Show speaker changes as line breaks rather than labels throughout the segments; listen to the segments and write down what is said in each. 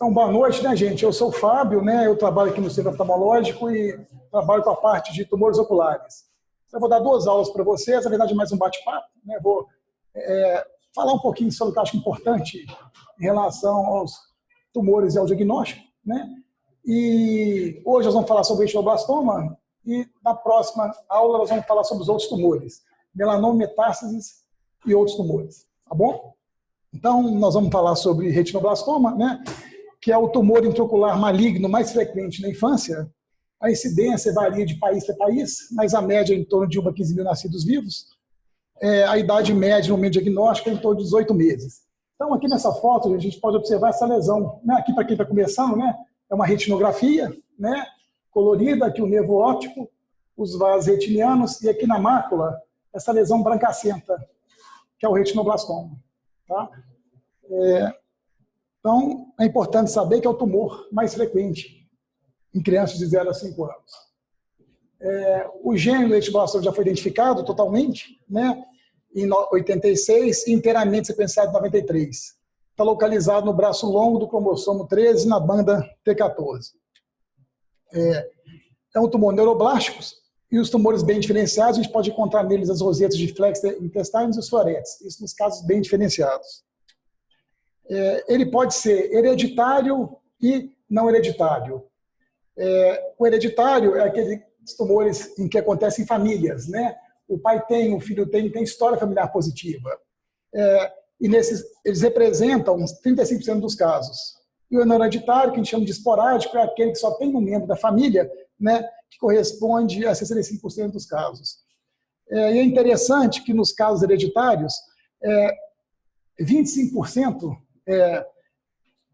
Então, boa noite, né, gente? Eu sou o Fábio, né? Eu trabalho aqui no Centro Oftalmológico e trabalho com a parte de tumores oculares. Eu vou dar 2 aulas para vocês, na verdade, mais um bate-papo, né? Vou falar um pouquinho sobre o que eu acho importante em relação aos tumores e ao diagnóstico, né? E hoje nós vamos falar sobre o retinoblastoma e na próxima aula nós vamos falar sobre os outros tumores, melanoma, metástases e outros tumores, tá bom? Então, nós vamos falar sobre retinoblastoma, né? Que é o tumor intraocular maligno mais frequente na infância. A incidência varia de país para país, mas a média é em torno de 1 a 15 mil nascidos vivos. A idade média no momento diagnóstico é em torno de 18 meses. Então, aqui nessa foto, a gente pode observar essa lesão. Né? Aqui, para quem está começando, né? É uma retinografia, né? Colorida, aqui o nervo óptico, os vasos retinianos, e aqui na mácula, essa lesão brancacenta, que é o retinoblastoma. Tá? Então, é importante saber que é o tumor mais frequente em crianças de 0 a 5 anos. O gene do retinoblastoma já foi identificado totalmente, né, em 86 e inteiramente sequenciado em 93. Está localizado no braço longo do cromossomo 13, na banda T14. É um tumor neuroblástico e os tumores bem diferenciados, a gente pode encontrar neles as rosetas de flex intestinais e os floretes, isso nos casos bem diferenciados. Ele pode ser hereditário e não hereditário. O hereditário é aqueles tumores em que acontecem em famílias, né? O pai tem, o filho tem história familiar positiva. E eles representam uns 35% dos casos. E o não hereditário, que a gente chama de esporádico, é aquele que só tem um membro da família, né? Que corresponde a 65% dos casos. E é interessante que nos casos hereditários, 25%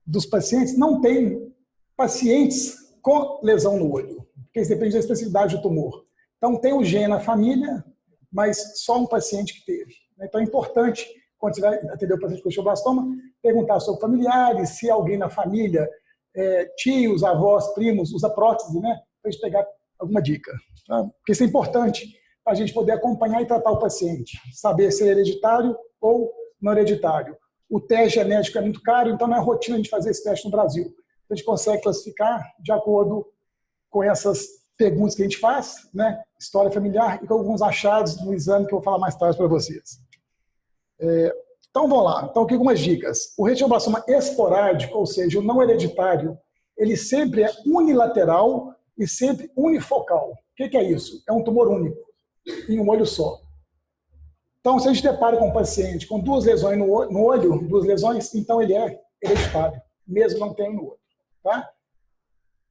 dos pacientes não têm pacientes com lesão no olho, porque isso depende da especificidade do tumor. Então, tem o gene na família, mas só um paciente que teve. Então, é importante, quando você vai atender o paciente com retinoblastoma, perguntar sobre familiares, se alguém na família, tios, avós, primos, usa prótese, né, para a gente pegar alguma dica. Tá? Porque isso é importante para a gente poder acompanhar e tratar o paciente, saber se é hereditário ou não hereditário. O teste genético é muito caro, então não é rotina a gente fazer esse teste no Brasil. A gente consegue classificar de acordo com essas perguntas que a gente faz, né? História familiar e com alguns achados no exame que eu vou falar mais tarde para vocês. Então, vamos lá. Então, aqui algumas dicas. O retinoblastoma esporádico, ou seja, o não hereditário, ele sempre é unilateral e sempre unifocal. O que é isso? É um tumor único, em um olho só. Então, se a gente depara com um paciente com 2 lesões no olho, 2 lesões, então ele é hereditário, mesmo não tendo no olho. Tá?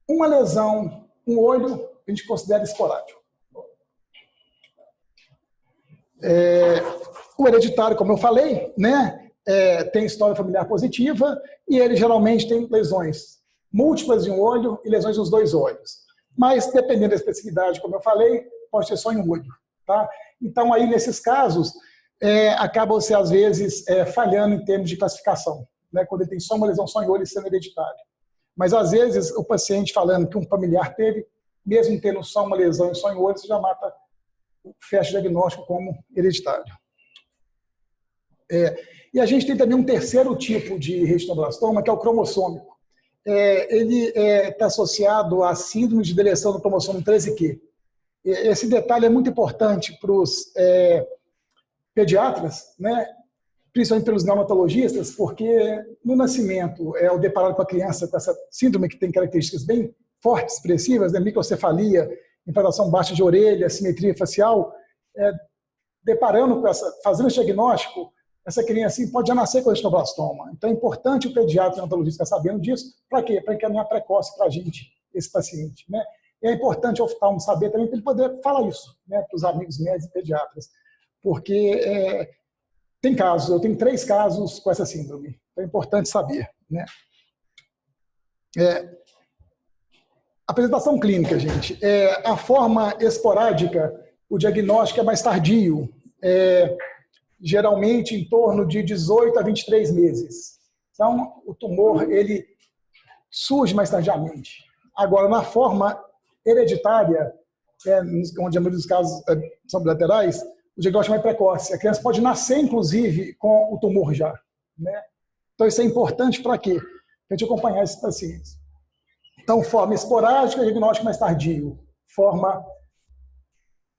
Uma lesão, um olho, a gente considera esporádico. O hereditário, como eu falei, né, tem história familiar positiva e ele geralmente tem lesões múltiplas em um olho e lesões nos 2 olhos. Mas, dependendo da especificidade, como eu falei, pode ser só em um olho. Tá? Então, aí, nesses casos, acaba-se, às vezes, falhando em termos de classificação, né? Quando ele tem só uma lesão só em olho e sendo hereditário. Mas, às vezes, o paciente falando que um familiar teve, mesmo tendo só uma lesão só em olho, você já mata o fecha diagnóstico como hereditário. E a gente tem também um terceiro tipo de retinoblastoma, que é o cromossômico. Ele está associado à síndrome de deleção do cromossomo 13q. Esse detalhe é muito importante para os pediatras, né? Principalmente pelos neonatologistas, porque no nascimento, ao deparar com a criança com essa síndrome que tem características bem fortes, expressivas, né? Microcefalia, implantação baixa de orelha, simetria facial, deparando com fazendo esse diagnóstico, essa criança pode já nascer com retinoblastoma. Então é importante o pediatra e o neonatologista ficar sabendo disso. Para quê? Para encaminhar precoce para a gente, esse paciente, né? É importante o oftalmo saber também para ele poder falar isso, né, para os amigos médicos e pediatras. Porque tem casos, eu tenho 3 casos com essa síndrome. Então é importante saber. Né? Apresentação clínica, gente. A forma esporádica, o diagnóstico é mais tardio. Geralmente em torno de 18 a 23 meses. Então, o tumor ele surge mais tardiamente. Agora, na forma hereditária, onde a maioria dos casos são bilaterais, o diagnóstico é mais precoce. A criança pode nascer, inclusive, com o tumor já. Né? Então, isso é importante para quê? para a gente acompanhar esses pacientes. Então, forma esporádica, diagnóstico mais tardio. Forma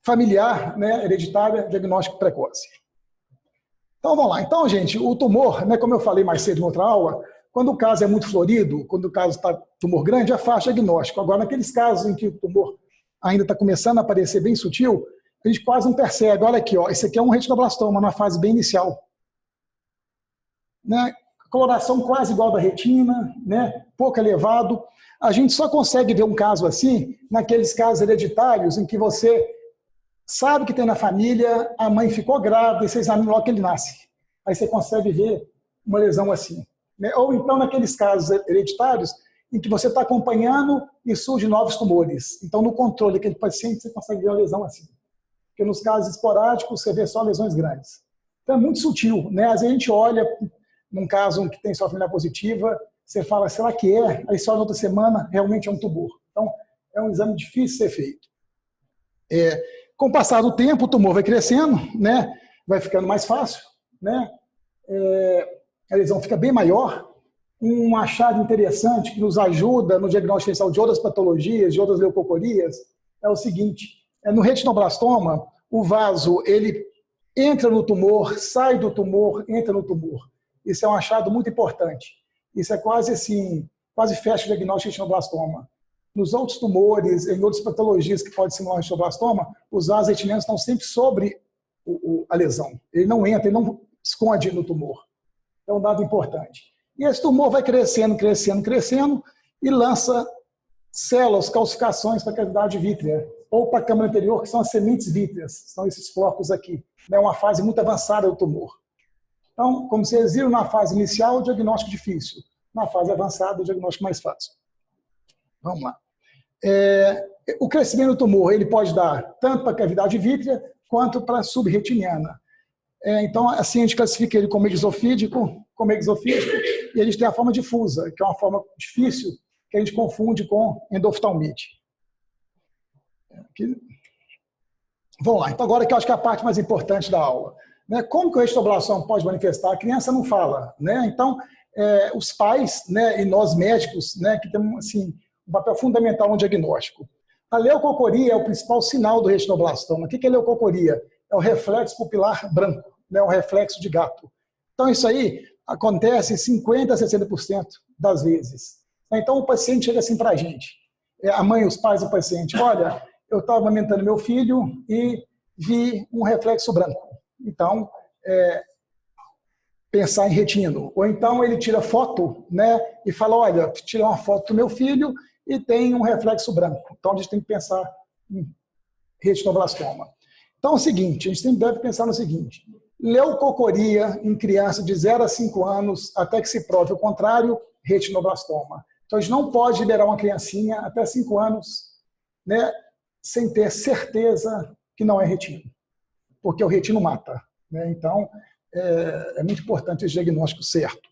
familiar, né, hereditária, diagnóstico precoce. Então, vamos lá. Então, gente, o tumor, né, como eu falei mais cedo em outra aula, quando o caso é muito florido, quando o caso está tumor grande, é fácil diagnóstico. Agora, naqueles casos em que o tumor ainda está começando a aparecer bem sutil, a gente quase não percebe. Olha aqui, ó, esse aqui é um retinoblastoma na fase bem inicial. Né? Coloração quase igual da retina, né? Pouco elevado. A gente só consegue ver um caso assim naqueles casos hereditários em que você sabe que tem na família, a mãe ficou grávida e você examina logo que ele nasce. Aí você consegue ver uma lesão assim. Né? Ou então naqueles casos hereditários em que você está acompanhando e surgem novos tumores. Então, no controle daquele paciente, você consegue ver uma lesão assim. Porque nos casos esporádicos, você vê só lesões grandes. Então, é muito sutil. Né? Às vezes a gente olha, num caso que tem só família positiva, você fala, será que é? Aí só na outra semana, realmente é um tumor. Então, é um exame difícil de ser feito. Com o passar do tempo, o tumor vai crescendo, né? Vai ficando mais fácil, né? A lesão fica bem maior. Um achado interessante que nos ajuda no diagnóstico inicial de outras patologias, de outras leucocorias, é o seguinte, no retinoblastoma, o vaso, ele entra no tumor, sai do tumor, entra no tumor. Isso é um achado muito importante. Isso é quase assim, quase fecha o diagnóstico de retinoblastoma. Nos outros tumores, em outras patologias que podem simular retinoblastoma, os vasos retinianos estão sempre sobre a lesão. Ele não entra, ele não esconde no tumor. É um dado importante. E esse tumor vai crescendo, crescendo, crescendo e lança células, calcificações para a cavidade vítrea ou para a câmara anterior, que são as sementes vítreas, são esses flocos aqui. É uma fase muito avançada do tumor. Então, como vocês viram, na fase inicial, o diagnóstico difícil. Na fase avançada, o diagnóstico mais fácil. Vamos lá. O crescimento do tumor ele pode dar tanto para a cavidade vítrea quanto para a subretiniana. Então, assim, a gente classifica ele como exofídico, e a gente tem a forma difusa, que é uma forma difícil, que a gente confunde com endoftalmite. Aqui. Vamos lá. Então, agora que eu acho que é a parte mais importante da aula. Né? Como que o retinoblastoma pode manifestar? A criança não fala. Né? Então, os pais, né, e nós médicos, né, que temos assim, um papel fundamental no diagnóstico. A leucocoria é o principal sinal do retinoblastoma. O que é leucocoria? É o reflexo pupilar branco, né, o reflexo de gato. Então, isso aí acontece 50% a 60% das vezes. Então, o paciente chega assim para a gente. A mãe e os pais do paciente, olha, eu estava amamentando meu filho e vi um reflexo branco. Então, pensar em retino. Ou então ele tira foto, né, e fala, olha, tirei uma foto do meu filho e tem um reflexo branco. Então, a gente tem que pensar em retinoblastoma. Então, é o seguinte, a gente sempre deve pensar no seguinte, leucocoria em criança de 0 a 5 anos, até que se prove o contrário, retinoblastoma. Então, a gente não pode liberar uma criancinha até 5 anos, né, sem ter certeza que não é retino, porque o retino mata. Né? Então, é muito importante esse diagnóstico certo.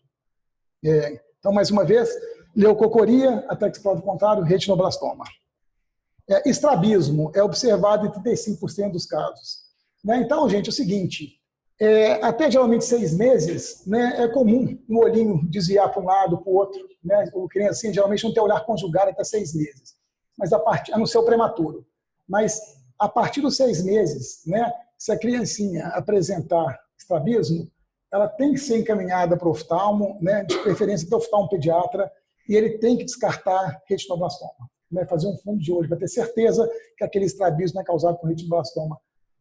Então, mais uma vez, leucocoria, até que se prove o contrário, retinoblastoma. Estrabismo é observado em 35% dos casos. Né? Então, gente, é o seguinte, até geralmente 6 meses, né, é comum um olhinho desviar para um lado, para o outro. Né? O criancinha geralmente não tem olhar conjugado até 6 meses, mas a não ser o prematuro. Mas a partir dos 6 meses, né, se a criancinha apresentar estrabismo, ela tem que ser encaminhada para o oftalmo, né, de preferência para o oftalmo pediatra, e ele tem que descartar retinoblastoma. Né, fazer um fundo de olho para ter certeza que aquele estrabismo é causado por retinoblastoma.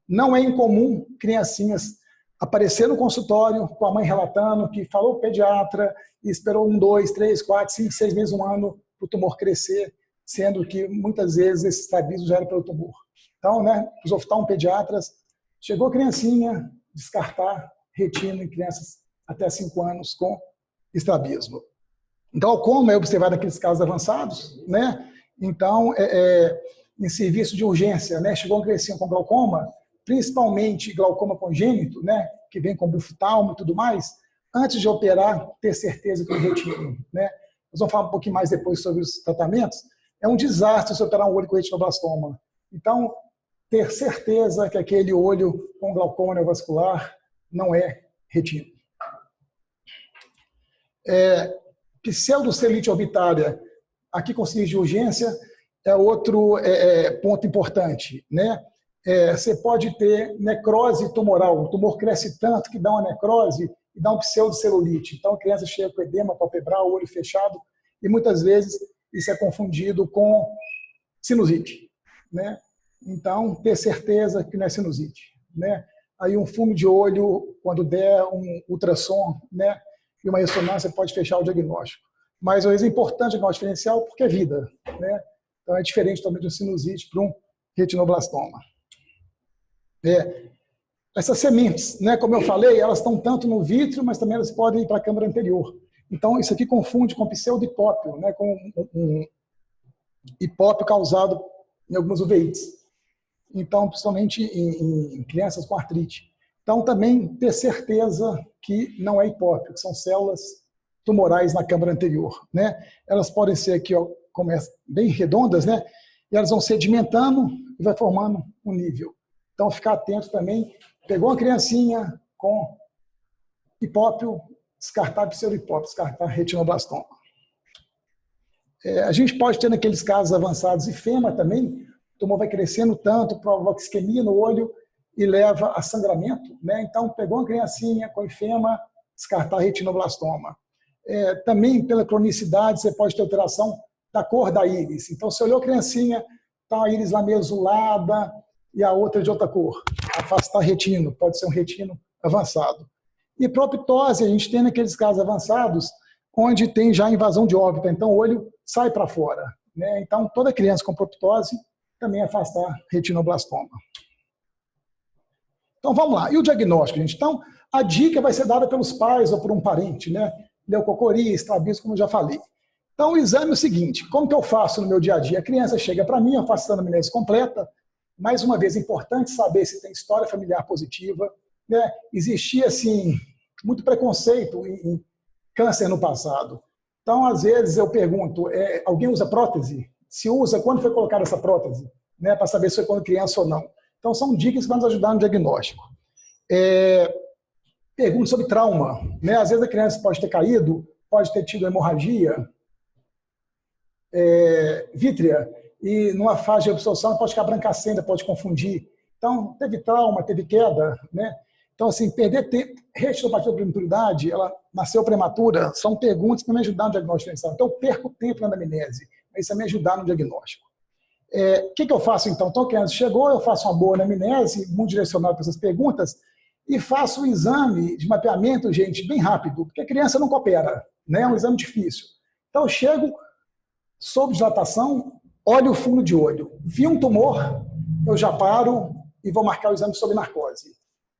Não é incomum criancinhas aparecer no consultório com a mãe relatando que falou o pediatra e esperou 1, 2, 3, 4, 5, 6 meses, 1 ano para o tumor crescer, sendo que muitas vezes esse estrabismo já era pelo tumor. Então, né, os oftalmopediatras, chegou a criancinha, descartar retino em crianças até 5 anos com estrabismo. Glaucoma é observado naqueles casos avançados, né? Então, em serviço de urgência, né? Chegou uma criancinha com glaucoma, principalmente glaucoma congênito, né? Que vem com buftalmo e tudo mais, antes de operar, ter certeza que é retino, né? Nós vamos falar um pouquinho mais depois sobre os tratamentos. É um desastre se operar um olho com retinoblastoma. Então, ter certeza que aquele olho com glaucoma neovascular não é retino. Pseudocelulite orbitária, aqui com sinais de urgência, é outro ponto importante, né? Você pode ter necrose tumoral, o tumor cresce tanto que dá uma necrose e dá um pseudocelulite. Então, a criança chega com edema palpebral, olho fechado, e muitas vezes isso é confundido com sinusite, né? Então, ter certeza que não é sinusite, né? Aí um fumo de olho, quando der um ultrassom, né? E uma ressonância pode fechar o diagnóstico. Mas às vezes é importante o diagnóstico diferencial porque é vida, né? Então é diferente também de um sinusite para um retinoblastoma. Essas sementes, né, como eu falei, elas estão tanto no vítreo, mas também elas podem ir para a câmara anterior. Então, isso aqui confunde com pseudopópio, né, com um hipópio causado em algumas uveites. Então, principalmente em crianças com artrite. Então, também ter certeza que não é hipópio, que são células tumorais na câmara anterior, né? Elas podem ser aqui, ó, bem redondas, né? E elas vão sedimentando e vai formando um nível. Então, ficar atento também. Pegou uma criancinha com hipópio, descartar pseudohipópio, descartar retinoblastoma. A gente pode ter naqueles casos avançados ifema também, o tumor vai crescendo tanto, provoca isquemia no olho e leva a sangramento, né? Então, pegou uma criancinha com ifema, descartar retinoblastoma. Também, pela cronicidade, você pode ter alteração da cor da íris. Então, se olhou a criancinha, está a íris lá meio azulada e a outra de outra cor. Afastar retino, pode ser um retino avançado. E proptose, a gente tem naqueles casos avançados, onde tem já invasão de órbita, então o olho sai para fora, né? Então, toda criança com proptose também afastar retinoblastoma. Então, vamos lá. E o diagnóstico, gente? Então, a dica vai ser dada pelos pais ou por um parente, né? Leucocoria, estrabismo, como eu já falei. Então, o exame é o seguinte, como que eu faço no meu dia a dia? A criança chega para mim, eu faço a anamnese completa. Mais uma vez, é importante saber se tem história familiar positiva, né? Existia, assim, muito preconceito em câncer no passado. Então, às vezes, eu pergunto, alguém usa prótese? Se usa, quando foi colocada essa prótese? Né? Para saber se foi quando criança ou não. Então, são dicas que vão nos ajudar no diagnóstico. Pergunta sobre trauma. Né? Às vezes, a criança pode ter caído, pode ter tido hemorragia vítrea, e numa fase de absorção pode ficar brancacenta, pode confundir. Então, teve trauma, teve queda, né? Então, assim, perder tempo, retinopatia da prematuridade, ela nasceu prematura, são perguntas que me ajudam no diagnóstico diferencial. Então, eu perco tempo na anamnese, mas isso vai me ajudar no diagnóstico. O que eu faço, então? Então, a criança chegou, eu faço uma boa anamnese, muito direcionado para essas perguntas, e faço um exame de mapeamento, gente, bem rápido, porque a criança não coopera, né? É um exame difícil. Então, eu chego, sob dilatação, olho o fundo de olho. Vi um tumor, eu já paro e vou marcar o exame sob narcose.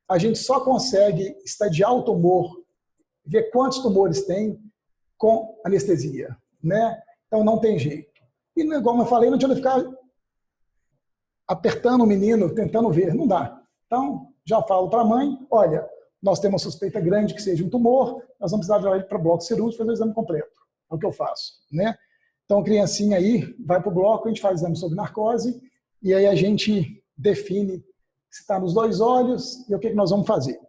A gente só consegue estadiar o tumor, ver quantos tumores tem com anestesia, né? Então não tem jeito. E igual eu falei, não adianta ficar apertando o menino, tentando ver, não dá. Então já falo para a mãe, olha, nós temos uma suspeita grande que seja um tumor, nós vamos precisar levar ele para o bloco cirúrgico fazer o exame completo. É o que eu faço, né? Então a criancinha aí vai para o bloco, a gente faz o exame sob narcose e aí a gente define se está nos dois olhos e o que nós vamos fazer.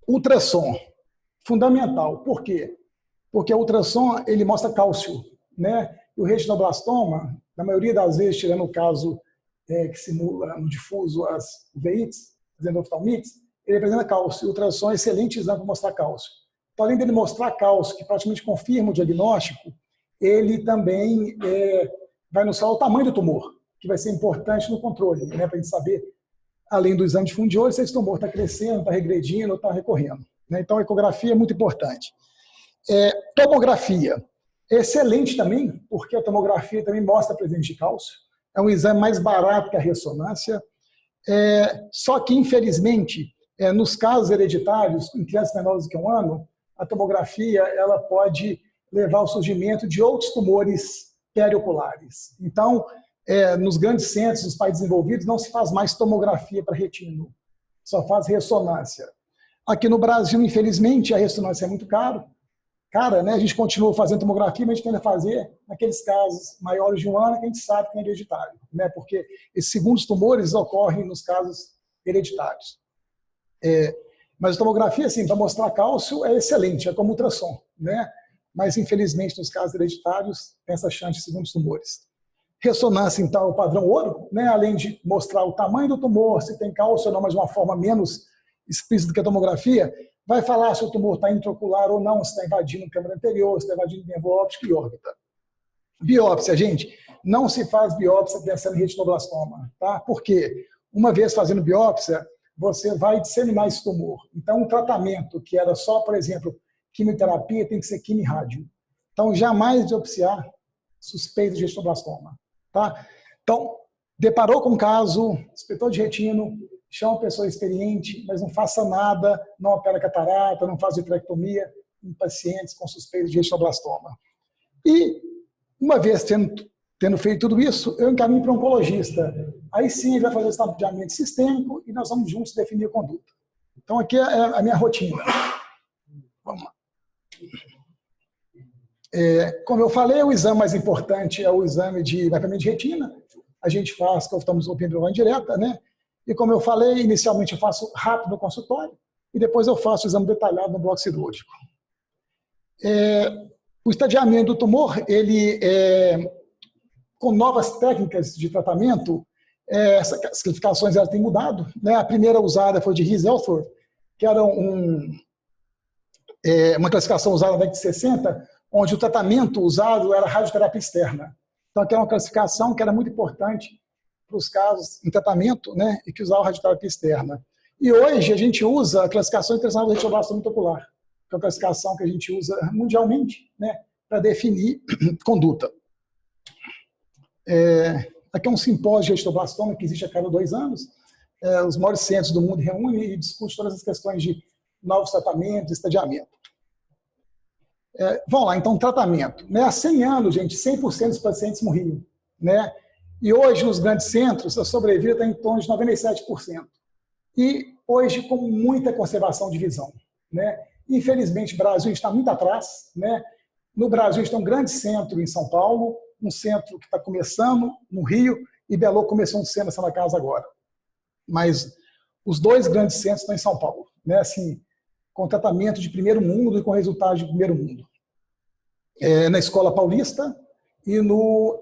Ultrassom, fundamental. Por quê? Porque o ultrassom ele mostra cálcio, né? E o retinoblastoma, na maioria das vezes, tirando o caso que simula no difuso as uveites, as endoftalmites, ele apresenta cálcio. O ultrassom é excelente exame para mostrar cálcio. Então, além dele mostrar cálcio, que praticamente confirma o diagnóstico, ele também vai nos falar o tamanho do tumor, que vai ser importante no controle, né? Para a gente saber, além do exame de fundo de olho, se esse tumor está crescendo, está regredindo ou está recorrendo. Né? Então, a ecografia é muito importante. Tomografia. É excelente também, porque a tomografia também mostra a presença de cálcio. É um exame mais barato que a ressonância. Só que, infelizmente, nos casos hereditários, em crianças menores do que 1 ano, a tomografia ela pode levar ao surgimento de outros tumores perioculares. Então, nos grandes centros, nos países desenvolvidos, não se faz mais tomografia para retino, só faz ressonância. Aqui no Brasil, infelizmente, a ressonância é muito cara, né? A gente continua fazendo tomografia, mas a gente tenta fazer naqueles casos maiores de 1 ano que a gente sabe que é hereditário, né? Porque esses segundos tumores ocorrem nos casos hereditários. Mas a tomografia, assim, para mostrar cálcio é excelente, é como ultrassom, né? mas infelizmente nos casos hereditários tem essa chance de segundos tumores. Ressonância, então, é o padrão ouro, né? Além de mostrar o tamanho do tumor, se tem cálcio ou não, mas de uma forma menos explícita do que a tomografia, vai falar se o tumor está intraocular ou não, se está invadindo a câmara anterior, se está invadindo nervo óptico e órbita. Biópsia, gente, não se faz biópsia pensando em retinoblastoma, tá? Por quê? Uma vez fazendo biópsia, você vai disseminar esse tumor. Então, um tratamento que era só, por exemplo, quimioterapia, tem que ser quimio-rádio. Então, jamais biopsiar suspeito de retinoblastoma, tá? Então, deparou com um caso, inspetor de retino, chama uma pessoa experiente, mas não faça nada, não opera catarata, não faz vitrectomia em pacientes com suspeito de retinoblastoma. E, uma vez tendo feito tudo isso, eu encaminho para um oncologista. Aí sim, ele vai fazer o estadiamento sistêmico e nós vamos juntos definir a conduta. Então, aqui é a minha rotina. Vamos lá. Como eu falei, o exame mais importante é o exame de mapeamento de retina. A gente faz com oftalmoscopia indireta, né? E como eu falei, inicialmente eu faço rápido no consultório e depois eu faço o exame detalhado no bloco cirúrgico. O estadiamento do tumor, ele com novas técnicas de tratamento, essas classificações elas têm mudado, né? A primeira usada foi de Ries-Elford, que era uma classificação usada na década de 60, onde o tratamento usado era radioterapia externa. Então, aqui é uma classificação que era muito importante para os casos em tratamento, né, e que usava radioterapia externa. E hoje a gente usa a classificação internacional de retinoblastoma intraocular, que é uma classificação que a gente usa mundialmente, né, para definir conduta. Aqui é um simpósio de retinoblastoma que existe a cada 2 anos. Os maiores centros do mundo reúnem e discutem todas as questões de novos tratamentos, estadiamento. Vamos lá, então, tratamento. Né? Há 100 anos, gente, 100% dos pacientes morriam. Né? E hoje, nos grandes centros, a sobrevida está em torno de 97%. E hoje, com muita conservação de visão. Né? Infelizmente, o Brasil está muito atrás. Né? No Brasil, a gente tem um grande centro em São Paulo, um centro que está começando no Rio, e Belo começou um centro na Santa Casa agora. Mas os 2 grandes centros estão em São Paulo. Né? Assim, com tratamento de primeiro mundo e com resultado de primeiro mundo. Na Escola Paulista e no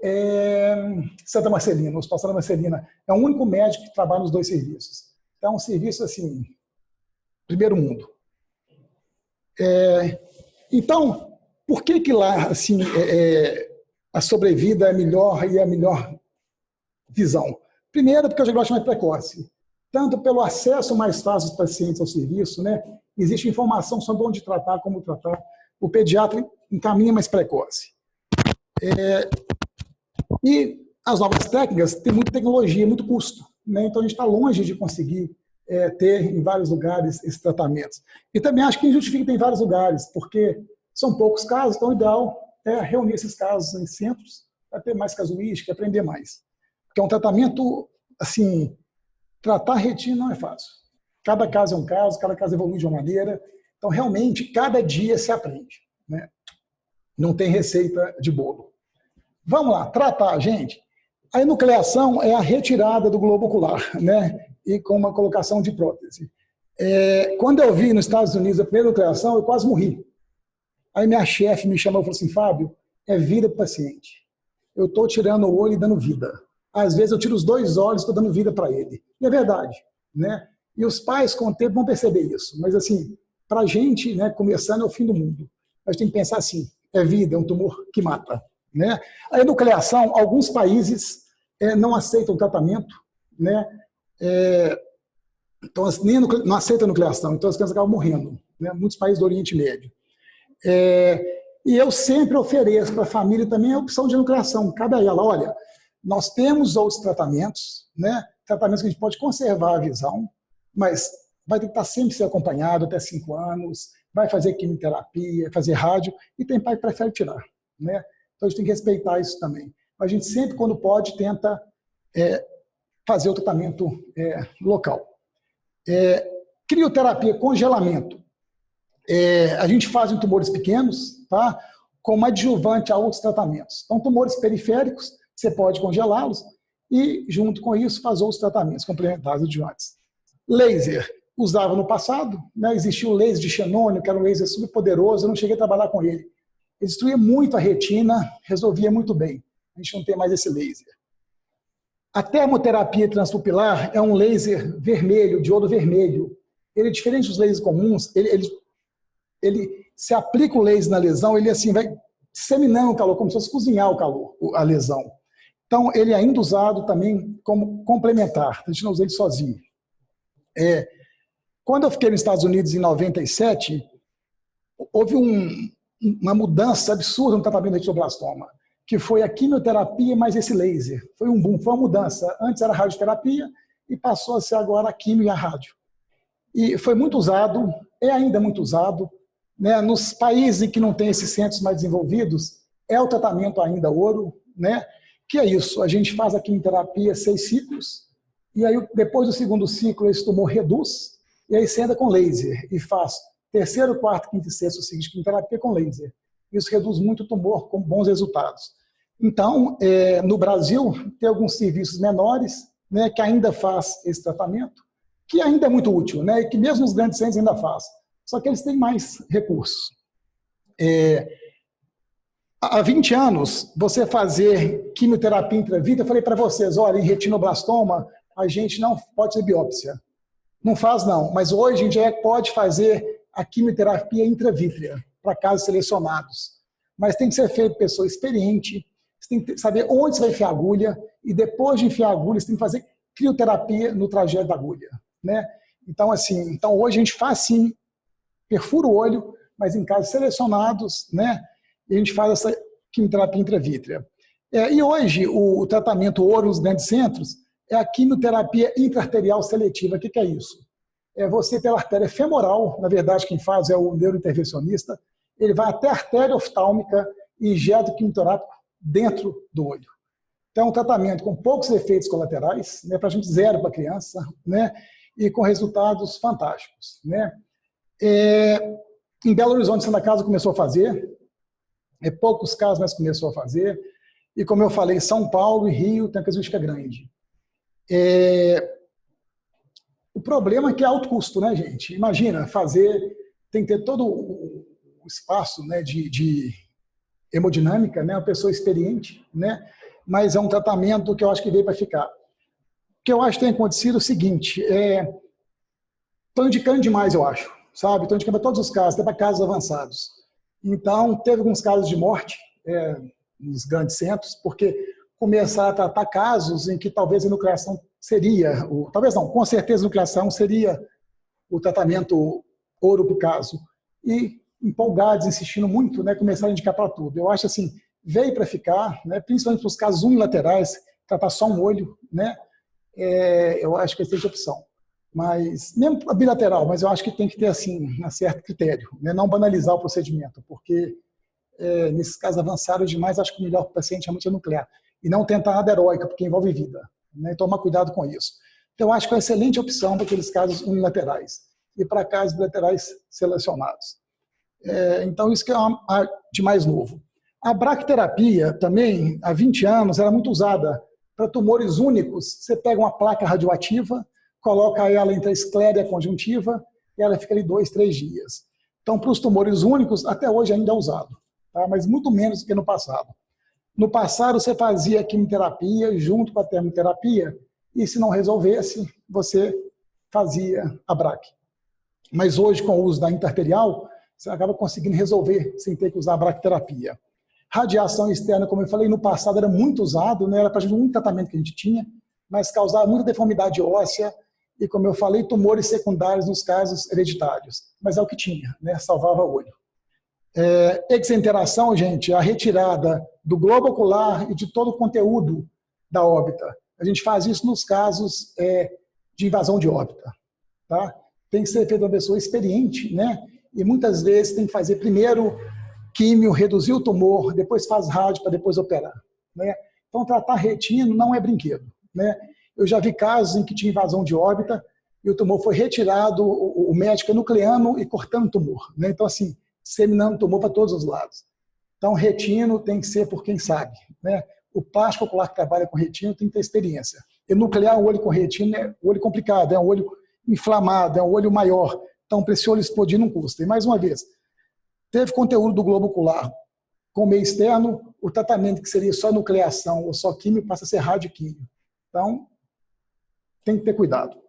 Santa Marcelina, no Hospital Santa Marcelina. É o único médico que trabalha nos 2 serviços. Então, é um serviço, assim, primeiro mundo. Então, por que lá, assim, a sobrevida é melhor e a melhor visão? Primeiro, porque o diagnóstico é mais precoce. Tanto pelo acesso mais fácil dos pacientes ao serviço, né? Existe informação sobre onde tratar, como tratar. O pediatra encaminha mais precoce. E as novas técnicas têm muita tecnologia, muito custo. Né? Então, a gente está longe de conseguir ter em vários lugares esses tratamentos. E também acho que justifica ter em vários lugares, porque são poucos casos, então o ideal é reunir esses casos em centros para ter mais casuística, aprender mais. Porque é um tratamento, assim, tratar retina não é fácil. Cada caso é um caso, cada caso evolui de uma maneira. Então, realmente, cada dia se aprende. Né? Não tem receita de bolo. Vamos lá, tratar, gente. A enucleação é a retirada do globo ocular, né? E com uma colocação de prótese. Quando eu vi nos Estados Unidos a primeira enucleação, eu quase morri. Aí minha chefe me chamou e falou assim, Fábio, é vida para o paciente. Eu estou tirando o olho e dando vida. Às vezes eu tiro os 2 olhos e estou dando vida para ele. E é verdade, né? E os pais, com o tempo, vão perceber isso. Mas, assim, para a gente, né, começando é o fim do mundo. A gente tem que pensar assim, é vida, é um tumor que mata. Né? A enucleação, alguns países não aceitam o tratamento, né? Então, nem não aceitam a enucleação, então as crianças acabam morrendo. Né? Muitos países do Oriente Médio. E eu sempre ofereço para a família também a opção de enucleação. Cabe a ela, olha, nós temos outros tratamentos, né? Tratamentos que a gente pode conservar a visão, mas vai ter que estar sempre ser acompanhado até 5 anos, vai fazer quimioterapia, fazer rádio, e tem pai que prefere tirar. Né? Então a gente tem que respeitar isso também. A gente sempre, quando pode, tenta fazer o tratamento local. Crioterapia, congelamento. A gente faz em tumores pequenos, tá? Como adjuvante a outros tratamentos. Então, tumores periféricos, você pode congelá-los e, junto com isso, fazer os tratamentos complementares adjuvantes. Laser, usava no passado, né? Existia o laser de xenônio, que era um laser super poderoso, eu não cheguei a trabalhar com ele. Ele destruía muito a retina, resolvia muito bem. A gente não tem mais esse laser. A termoterapia transpupilar é um laser vermelho, de iodo vermelho. Ele é diferente dos lasers comuns, ele se aplica o laser na lesão, ele assim vai disseminando o calor, como se fosse cozinhar o calor, a lesão. Então, ele é ainda usado também como complementar, a gente não usa ele sozinho. Quando eu fiquei nos Estados Unidos em 97, houve uma mudança absurda no tratamento do retinoblastoma, que foi a quimioterapia mais esse laser. Foi um boom, foi uma mudança. Antes era a radioterapia e passou a ser agora a quimio e a rádio. E foi muito usado, é ainda muito usado, né? Nos países em que não tem esses centros mais desenvolvidos, é o tratamento ainda ouro, né? Que é isso, a gente faz a quimioterapia 6 ciclos, e aí depois do segundo ciclo esse tumor reduz, e aí você anda com laser e faz terceiro, quarto, quinto e sexto ciclo de quimioterapia com laser. Isso reduz muito o tumor com bons resultados. Então, no Brasil, tem alguns serviços menores, né, que ainda faz esse tratamento, que ainda é muito útil, né, e que mesmo os grandes centros ainda faz. Só que eles têm mais recursos. Há 20 anos, você fazer quimioterapia intravítrea, eu falei para vocês, olha, em retinoblastoma, a gente não pode fazer biópsia. Não faz, não. Mas hoje a gente já pode fazer a quimioterapia intravítrea para casos selecionados. Mas tem que ser feito por pessoa experiente, você tem que saber onde você vai enfiar a agulha, e depois de enfiar a agulha, você tem que fazer crioterapia no trajeto da agulha, né? Então, assim, hoje a gente faz, sim, perfura o olho, mas em casos selecionados, né? E a gente faz essa quimioterapia intravítrea. E hoje, o tratamento ouro nos grandes centros é a quimioterapia intraarterial seletiva. O que é isso? É você pela artéria femoral, na verdade quem faz é o neurointervencionista, ele vai até a artéria oftálmica e injeta o quimioterápico dentro do olho. Então é um tratamento com poucos efeitos colaterais, né, praticamente zero para a criança, né, e com resultados fantásticos, né. Em Belo Horizonte, Santa Casa começou a fazer, poucos casos, mas começou a fazer, e como eu falei, São Paulo e Rio tem uma casuística grande. O problema é que é alto custo, né, gente? Imagina, tem que ter todo o espaço, né, de hemodinâmica, né, uma pessoa experiente, né, mas é um tratamento que eu acho que veio para ficar. O que eu acho que tem acontecido é o seguinte, estão indicando demais, eu acho, sabe? Estão indicando para todos os casos, até para casos avançados. Então, teve alguns casos de morte nos grandes centros, porque começaram a tratar casos em que talvez a enucleação seria, talvez não, com certeza a enucleação seria o tratamento ouro para o caso. E empolgados, insistindo muito, né, começaram a indicar para tudo. Eu acho assim, veio para ficar, né, principalmente para os casos unilaterais, tratar só um olho, né, eu acho que essa é a opção. Mas, mesmo bilateral, mas eu acho que tem que ter assim, um certo critério, né, não banalizar o procedimento, porque nesses casos avançados demais, acho que o melhor para o paciente realmente é nuclear. E não tentar nada heróica, porque envolve vida. Né? Tomar cuidado com isso. Então, acho que é uma excelente opção para aqueles casos unilaterais e para casos bilaterais selecionados. Então, isso que é de mais novo. A bracterapia também, há 20 anos, era muito usada para tumores únicos. Você pega uma placa radioativa, coloca ela entre a esclera e a conjuntiva, e ela fica ali 2, 3 dias. Então, para os tumores únicos, até hoje ainda é usado, tá? Mas muito menos do que no passado. No passado, você fazia a quimioterapia junto com a termoterapia, e se não resolvesse, você fazia a BRAC. Mas hoje, com o uso da intraarterial, você acaba conseguindo resolver sem ter que usar a bracterapia. Radiação externa, como eu falei, no passado era muito usado, né? Era praticamente o único tratamento que a gente tinha, mas causava muita deformidade óssea e, como eu falei, tumores secundários nos casos hereditários. Mas é o que tinha, né? Salvava o olho. Exenteração, gente, a retirada do globo ocular e de todo o conteúdo da órbita. A gente faz isso nos casos de invasão de órbita. Tá? Tem que ser feito uma pessoa experiente, né? E muitas vezes tem que fazer primeiro químio, reduzir o tumor, depois faz rádio para depois operar. Né? Então, tratar retina não é brinquedo. Né? Eu já vi casos em que tinha invasão de órbita e o tumor foi retirado, o médico nucleando e cortando o tumor. Né? Então, assim, disseminando tumor para todos os lados. Então, retino tem que ser por quem sabe. Né? O plástico ocular que trabalha com retino tem que ter experiência. Enuclear um olho com retino é um olho complicado, é um olho inflamado, é um olho maior. Então, para esse olho explodir não custa. E mais uma vez, teve conteúdo do globo ocular com meio externo, o tratamento que seria só nucleação ou só químio passa a ser radioquímio. Então, tem que ter cuidado.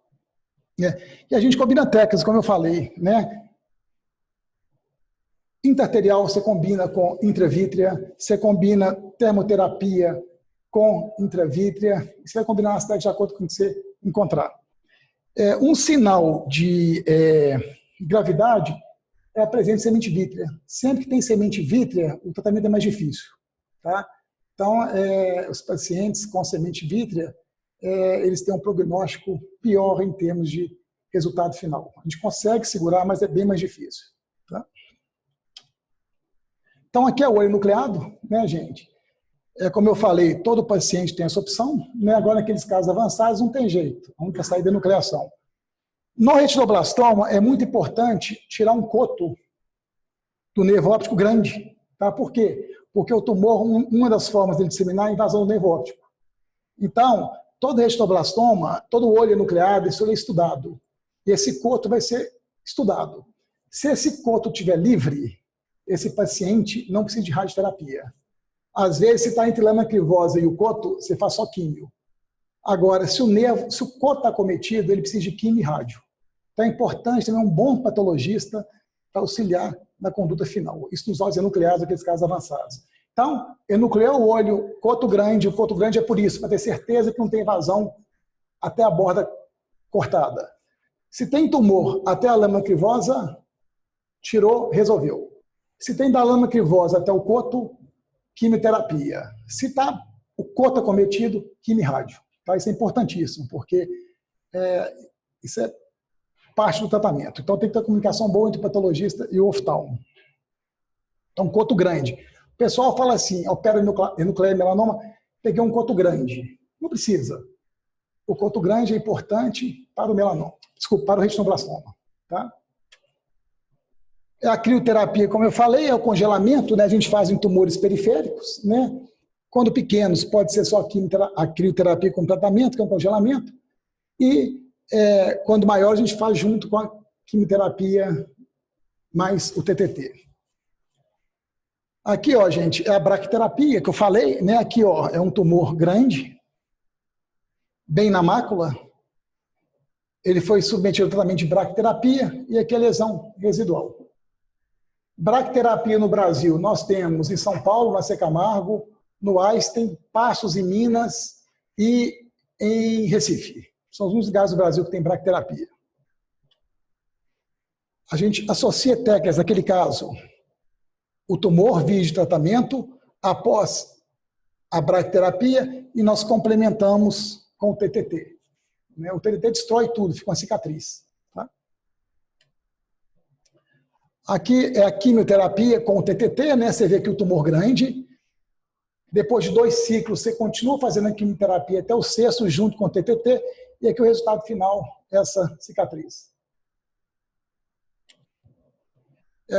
E a gente combina técnicas, como eu falei, né? Intraarterial você combina com intravítrea, você combina termoterapia com intravítrea, você vai combinar as técnicas de acordo com o que você encontrar. Um sinal de gravidade é a presença de semente vítrea. Sempre que tem semente vítrea, o tratamento é mais difícil. Tá? Então, os pacientes com semente vítrea, eles têm um prognóstico pior em termos de resultado final. A gente consegue segurar, mas é bem mais difícil. Tá? Então, aqui é o olho nucleado, né, gente? Como eu falei, todo paciente tem essa opção, né? Agora, naqueles casos avançados, não tem jeito. A única saída é a nucleação. No retinoblastoma, é muito importante tirar um coto do nervo óptico grande. Tá? Por quê? Porque o tumor, uma das formas de disseminar é a invasão do nervo óptico. Então, todo retinoblastoma, todo olho nucleado, isso é estudado. E esse coto vai ser estudado. Se esse coto estiver livre, esse paciente não precisa de radioterapia. Às vezes, se está entre lâmina crivosa e o coto, você faz só químio. Agora, se o coto está cometido, ele precisa de químio e rádio. Então, é importante também um bom patologista para auxiliar na conduta final. Isso nos olhos enucleados, aqueles casos avançados. Então, enucleou o olho, o coto grande é por isso, para ter certeza que não tem invasão até a borda cortada. Se tem tumor até a lâmina crivosa, tirou, resolveu. Se tem da lâmina crivosa até o coto, quimioterapia. Se o coto acometido, quimio e rádio. Tá? Isso é importantíssimo, porque isso é parte do tratamento. Então, tem que ter comunicação boa entre o patologista e o oftalmo. Então, coto grande. O pessoal fala assim, opera enuclear melanoma, peguei um coto grande. Não precisa. O coto grande é importante para o melanoma. Desculpa, para o retinoblastoma. Tá? A crioterapia, como eu falei, é o congelamento, né? A gente faz em tumores periféricos, né? Quando pequenos, pode ser só a crioterapia com tratamento, que é um congelamento, e quando maior, a gente faz junto com a quimioterapia mais o TTT. Aqui, ó, gente, é a braquiterapia que eu falei, né? Aqui, ó, é um tumor grande, bem na mácula. Ele foi submetido ao tratamento de braquiterapia e aqui é lesão residual. Braquiterapia no Brasil, nós temos em São Paulo, na Camargo, no Einstein, Passos em Minas e em Recife. São os únicos lugares do Brasil que tem braquiterapia. A gente associa técnicas, naquele caso, o tumor via de tratamento após a braquiterapia e nós complementamos com o TTT. O TTT destrói tudo, fica uma cicatriz. Tá? Aqui é a quimioterapia com o TTT, né? Você vê aqui o tumor grande. Depois de 2 ciclos, você continua fazendo a quimioterapia até o 6º, junto com o TTT, e aqui o resultado final é essa cicatriz.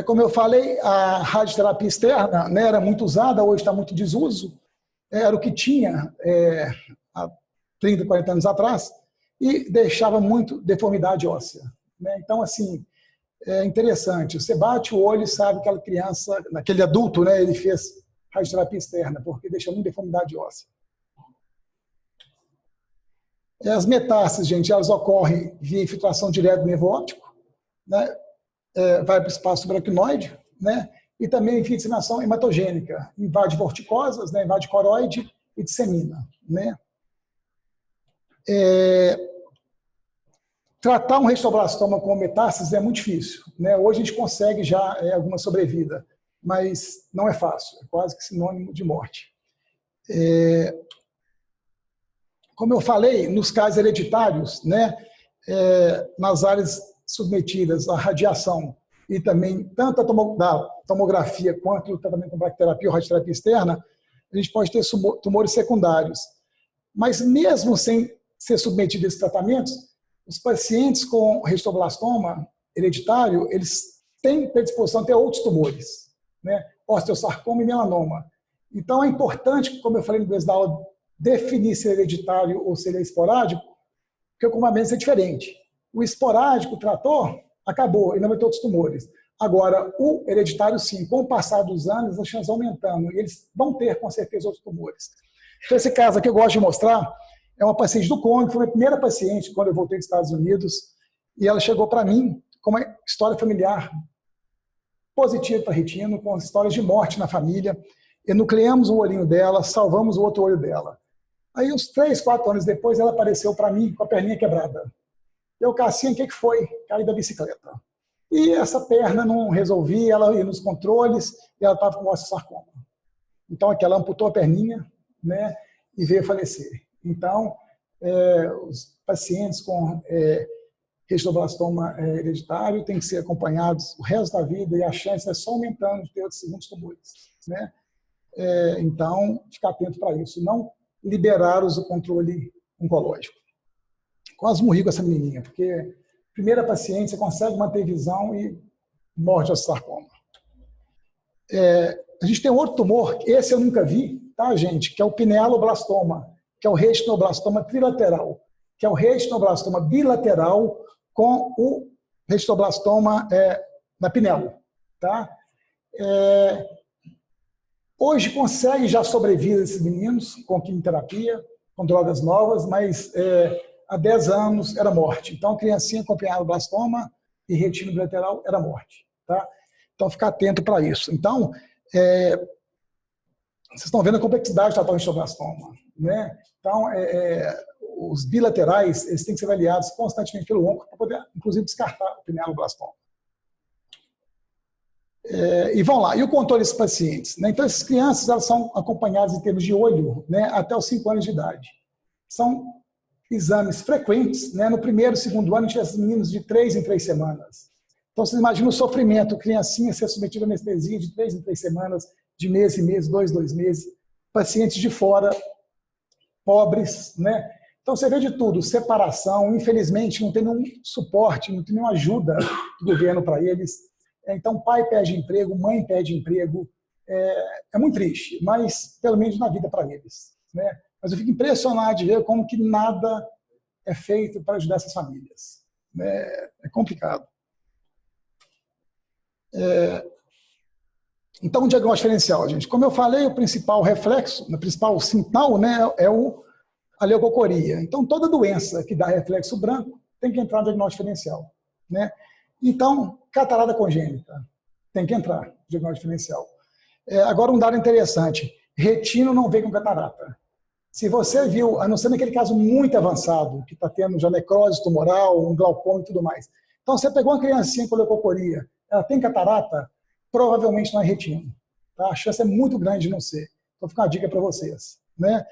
Como eu falei, a radioterapia externa, né, era muito usada, hoje está muito desuso. Era o que tinha há 30, 40 anos atrás, e deixava muito deformidade óssea. Né? Então, assim, é interessante. Você bate o olho e sabe que aquela criança, aquele adulto, né, ele fez radioterapia externa, porque deixa muita deformidade óssea. As metástases, gente, elas ocorrem via infiltração direta do nervo óptico, né? Vai para o espaço subaracnoide, né? E também infiltração hematogênica, invade vorticosas, né? Invade coroide e dissemina, né? Tratar um retinoblastoma com metástases é muito difícil, né? Hoje a gente consegue já alguma sobrevida, mas não é fácil, é quase que sinônimo de morte. Como eu falei, nos casos hereditários, né, nas áreas submetidas à radiação e também tanto da tomografia quanto o tratamento com braquiterapia ou radioterapia externa, a gente pode ter tumores secundários. Mas mesmo sem ser submetido a esses tratamentos, os pacientes com retinoblastoma hereditário, eles têm predisposição a ter outros tumores, né, osteosarcoma e melanoma. Então é importante, como eu falei no começo da aula, definir se é hereditário ou se ele é esporádico, porque o combamento é diferente. O esporádico tratou, acabou, e não vai ter outros tumores. Agora, o hereditário, sim, com o passar dos anos, as chances aumentando, e eles vão ter, com certeza, outros tumores. Então, esse caso aqui eu gosto de mostrar, é uma paciente do Congo, foi a minha primeira paciente quando eu voltei dos Estados Unidos, e ela chegou para mim com uma história familiar positiva para retino, com histórias de morte na família, enucleamos o olhinho dela, salvamos o outro olho dela. Aí, uns 3, 4 anos depois, ela apareceu para mim com a perninha quebrada. Eu, Cassinha, o que foi? Caí da bicicleta. E essa perna não resolvia, ela ia nos controles e ela estava com osteosarcoma. Então, aqui ela amputou a perninha, né, e veio a falecer. Então, os pacientes com retinoblastoma hereditário têm que ser acompanhados o resto da vida e a chance é só aumentando de ter outros segundos tumores, né? Então, ficar atento para isso. Não liberar-os do controle oncológico. Quase morri com essa menininha, porque primeira paciente você consegue manter visão e morre de osteosarcoma. A gente tem outro tumor, esse eu nunca vi, tá, gente? Que é o pinealoblastoma, que é o retinoblastoma trilateral, que é o retinoblastoma bilateral com o retinoblastoma na pinelo, tá? Hoje consegue já sobreviver esses meninos com quimioterapia, com drogas novas, mas há 10 anos era morte. Então, criancinha com pinealoblastoma e retino bilateral era morte, tá? Então, ficar atento para isso. Então, vocês estão vendo a complexidade do tratamento de retinoblastoma, né? Então, os bilaterais, eles têm que ser avaliados constantemente pelo onco para poder, inclusive, descartar o pinealoblastoma. E vão lá, e o controle desses pacientes? Né? Então, essas crianças elas são acompanhadas em termos de olho, né, até os 5 anos de idade. São exames frequentes, né? No primeiro e segundo ano, a gente tem esses meninos de 3 em 3 semanas. Então, vocês imaginam o sofrimento, criancinha ser submetida a anestesia de 3 em 3 semanas, de mês em mês, 2 em 2 meses, pacientes de fora, pobres, né? Então, você vê de tudo, separação, infelizmente, não tem nenhum suporte, não tem nenhuma ajuda do governo para eles. Então, pai perde emprego, mãe perde emprego, é muito triste, mas pelo menos na vida para eles, né? Mas eu fico impressionado de ver como que nada é feito para ajudar essas famílias. É complicado. Então, o diagnóstico diferencial, gente. Como eu falei, o principal reflexo, o principal sinal, né, a leucocoria. Então, toda doença que dá reflexo branco tem que entrar no diagnóstico diferencial, né? Então, catarata congênita tem que entrar no diagnóstico diferencial. Agora, um dado interessante. Retino não vem com catarata. Se você viu, a não ser naquele caso muito avançado, que está tendo já necrose tumoral, um glaucoma e tudo mais. Então, você pegou uma criancinha com leucocoria, ela tem catarata, provavelmente não é retino. Tá? A chance é muito grande de não ser. Então, fica uma dica para vocês, né?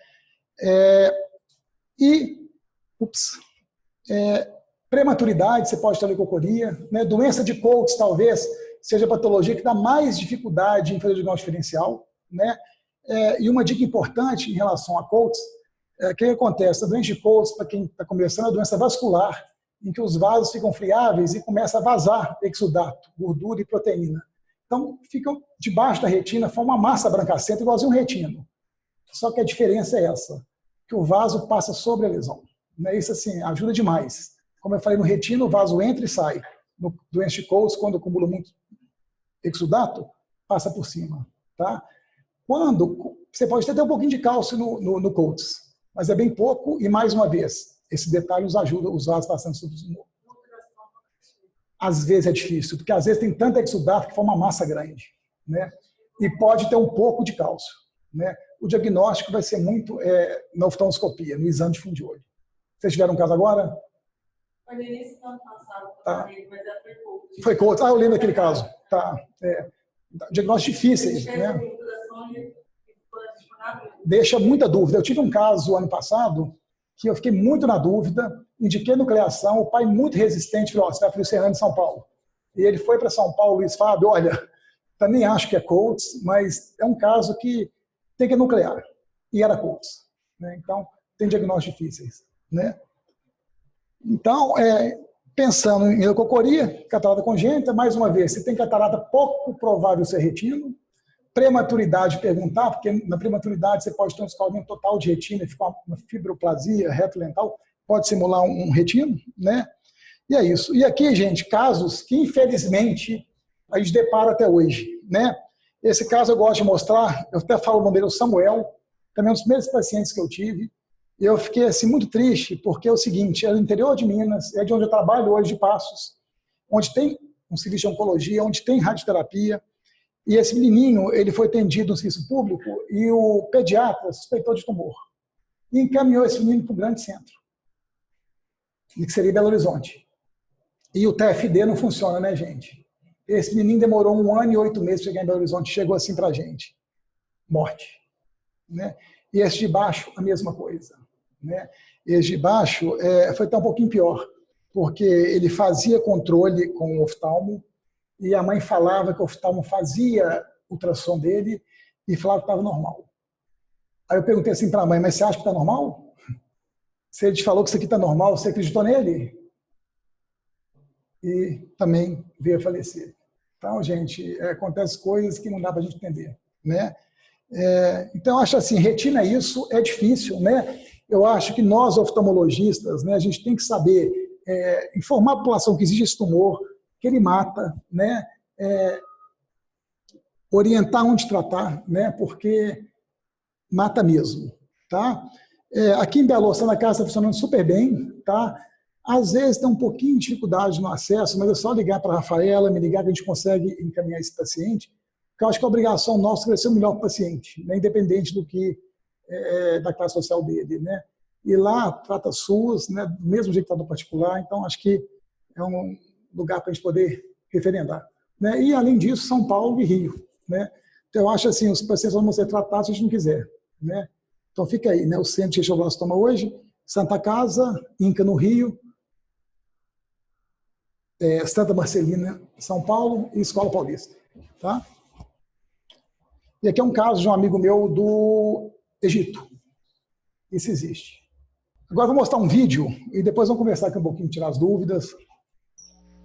Prematuridade, você pode ter leucocoria, né? Doença de Coates, talvez, seja a patologia que dá mais dificuldade em fazer o diagnóstico diferencial, né? E uma dica importante em relação a Coates, o que acontece? A doença de Coates, para quem está começando, é uma doença vascular, em que os vasos ficam friáveis e começa a vazar exudato, gordura e proteína. Então, ficam debaixo da retina, forma uma massa brancacenta, igualzinho um retino. Só que a diferença é essa, que o vaso passa sobre a lesão. Isso, assim, ajuda demais. Como eu falei, no retino, o vaso entra e sai. No doença de Coates, quando acumula muito exudato, passa por cima, tá? Você pode ter até um pouquinho de cálcio no Coates, mas é bem pouco e, mais uma vez, esse detalhe nos ajuda, os vasos passando sobre o tumor. Às vezes é difícil, porque às vezes tem tanta exudato que forma uma massa grande, né? E pode ter um pouco de cálcio, né? O diagnóstico vai ser muito na oftalmoscopia, no exame de fundo de olho. Vocês tiveram um caso agora?
Foi no início do ano passado,
tá.
Mas foi Coates.
Foi Coates, eu lembro daquele caso. Tá. Diagnósticos difíceis, né? Deixa muita dúvida. Eu tive um caso ano passado que eu fiquei muito na dúvida, indiquei nucleação, o pai muito resistente falou, você vai para o Serrano de São Paulo. E ele foi para São Paulo, Luiz Fábio, olha, também acho que é Coates, mas é um caso que tem que nuclear. E era Coates, né? Então, tem diagnósticos difíceis, né? Então, pensando em leucocoria, catarata congênita, mais uma vez, se tem catarata, pouco provável ser retino. Prematuridade, perguntar, porque na prematuridade você pode ter um descolamento total de retina, ficar uma fibroplasia retrolental, pode simular um retino, né? E é isso. E aqui, gente, casos que, infelizmente, a gente depara até hoje, né? Esse caso eu gosto de mostrar, eu até falo o nome dele, o Samuel, também um dos primeiros pacientes que eu tive, e eu fiquei assim, muito triste, porque é o seguinte, é no interior de Minas, é de onde eu trabalho hoje, de Passos, onde tem um serviço de oncologia, onde tem radioterapia, e esse menininho, ele foi atendido no serviço público e o pediatra suspeitou de tumor. E encaminhou esse menino para um grande centro, que seria Belo Horizonte. E o TFD não funciona, né, gente? Esse menino demorou 1 ano e 8 meses para chegar em Belo Horizonte, chegou assim para a gente. Morte. Né? E esse de baixo, a mesma coisa. Né? Esse de baixo foi até um pouquinho pior, porque ele fazia controle com o oftalmo e a mãe falava que o oftalmo fazia ultrassom dele e falava que estava normal. Aí eu perguntei assim para a mãe, mas você acha que está normal? Se ele te falou que isso aqui está normal, você acreditou nele? E também veio a falecer. Então, gente, acontecem coisas que não dá para a gente entender. Né? Então, eu acho assim, retina isso é difícil. Né? Eu acho que nós, oftalmologistas, né, a gente tem que saber informar a população que existe esse tumor, que ele mata, né? Orientar onde tratar, né? Porque mata mesmo. Tá? Aqui em Belo Horizonte, a casa está funcionando super bem. Tá? Às vezes tem um pouquinho de dificuldade no acesso, mas é só ligar para a Rafaela, me ligar que a gente consegue encaminhar esse paciente, porque eu acho que a obrigação nossa é ser o melhor para o paciente, né? Independente do que da classe social dele. Né? E lá trata SUS, né? Do mesmo jeito que está no particular, então acho que é um lugar para a gente poder referendar. Né? E, além disso, São Paulo e Rio. Né? Então, eu acho assim, os pacientes vão ser tratados se a gente não quiser. Né? Então, fica aí, né? O Centro de Retroblastoma hoje, Santa Casa, INCA no Rio, Santa Marcelina, São Paulo e Escola Paulista. Tá? E aqui é um caso de um amigo meu do Egito. Isso existe. Agora vou mostrar um vídeo e depois vamos conversar aqui um pouquinho, tirar as dúvidas.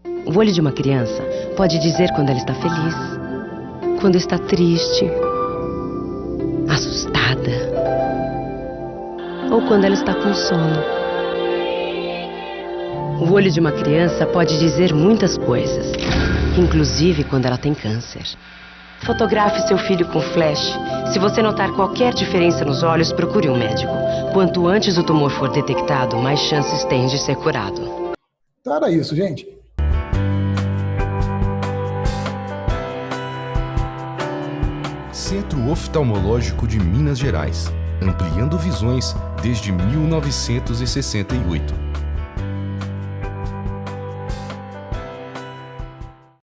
O olho de uma criança pode dizer quando ela está feliz, quando está triste, assustada ou quando ela está com sono. O olho de uma criança pode dizer muitas coisas, inclusive quando ela tem câncer. Fotografe seu filho com flash. Se você notar qualquer diferença nos olhos, procure um médico. Quanto antes o tumor for detectado, mais chances tem de ser curado.
Então era isso, gente.
Centro Oftalmológico de Minas Gerais, ampliando visões desde 1968.